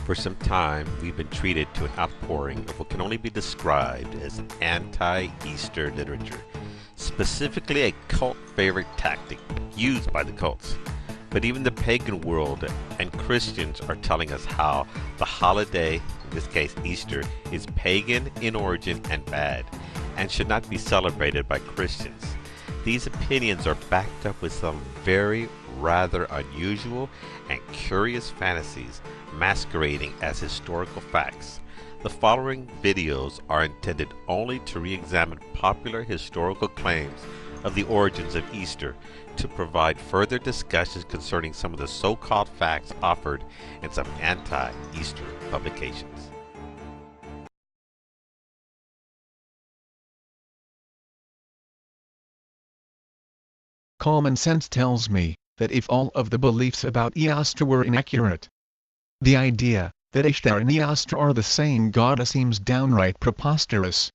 For some time, we've been treated to an outpouring of what can only be described as anti-Easter literature, specifically a cult favorite tactic used by the cults. But even the pagan world and Christians are telling us how the holiday, in this case Easter, is pagan in origin and bad, and should not be celebrated by Christians. These opinions are backed up with some very rather unusual and curious fantasies masquerading as historical facts. The following videos are intended only to re-examine popular historical claims of the origins of Easter, to provide further discussions concerning some of the so-called facts offered in some anti-Easter publications. Common sense tells me that if all of the beliefs about Eostre were inaccurate, the idea that Ishtar and Eostre are the same goddess seems downright preposterous.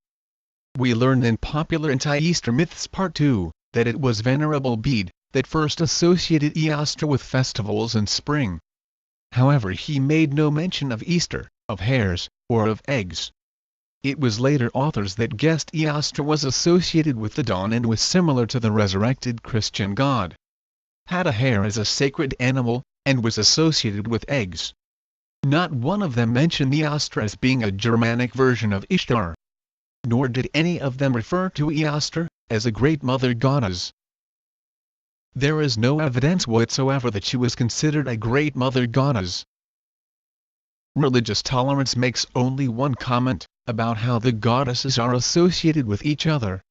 We learn in Popular Anti-Easter Myths Part 2, that it was Venerable Bede that first associated Eostre with festivals in spring. However, he made no mention of Easter, of hares, or of eggs. It was later authors that guessed Eostre was associated with the dawn and was similar to the resurrected Christian god. Had a hare as a sacred animal, and was associated with eggs. Not one of them mentioned Eostre as being a Germanic version of Ishtar. Nor did any of them refer to Eostre as a great mother goddess. There is no evidence whatsoever that she was considered a great mother goddess. Religious tolerance makes only one comment about how the goddesses are associated with each other.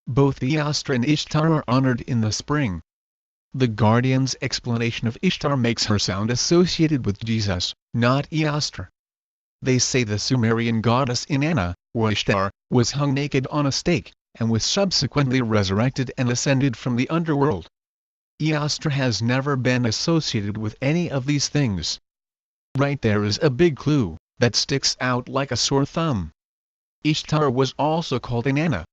Both Eostre and Ishtar are honored in the spring. The Guardian's explanation of Ishtar makes her sound associated with Jesus, not Eostre. They say the Sumerian goddess Inanna, or Ishtar, was hung naked on a stake, and was subsequently resurrected and ascended from the underworld. Eostre has never been associated with any of these things. Right there is a big clue that sticks out like a sore thumb. Ishtar was also called Inanna.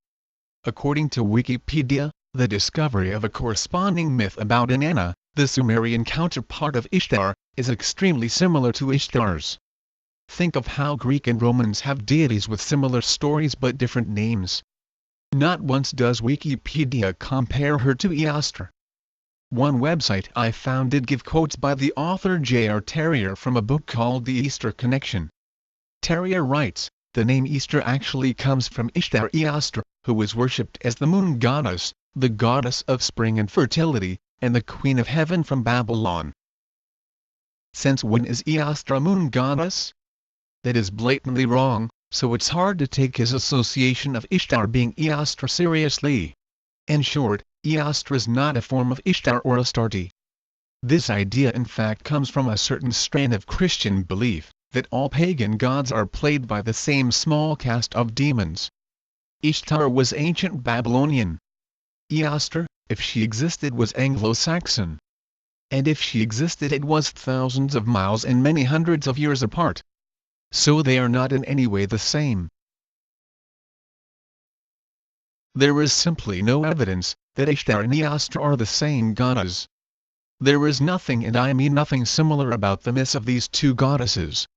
According to Wikipedia, the discovery of a corresponding myth about Inanna, the Sumerian counterpart of Ishtar, is extremely similar to Ishtar's. Think of how Greek and Romans have deities with similar stories but different names. Not once does Wikipedia compare her to Eostre. One website I found did give quotes by the author J.R. Terrier from a book called The Easter Connection. Terrier writes, the name Easter actually comes from Ishtar Eostre, who was worshipped as the moon goddess, the goddess of spring and fertility, and the queen of heaven from Babylon. Since when is Eostre a moon goddess? That is blatantly wrong, so it's hard to take his association of Ishtar being Eostre seriously. In short, Eostre is not a form of Ishtar or Astarte. This idea in fact comes from a certain strain of Christian belief, that all pagan gods are played by the same small caste of demons. Ishtar was ancient Babylonian. Eostre, if she existed, was Anglo-Saxon. And if she existed, it was thousands of miles and many hundreds of years apart. So they are not in any way the same. There is simply no evidence that Ishtar and Eostre are the same goddess. There is nothing, and I mean nothing, similar about the myths of these two goddesses.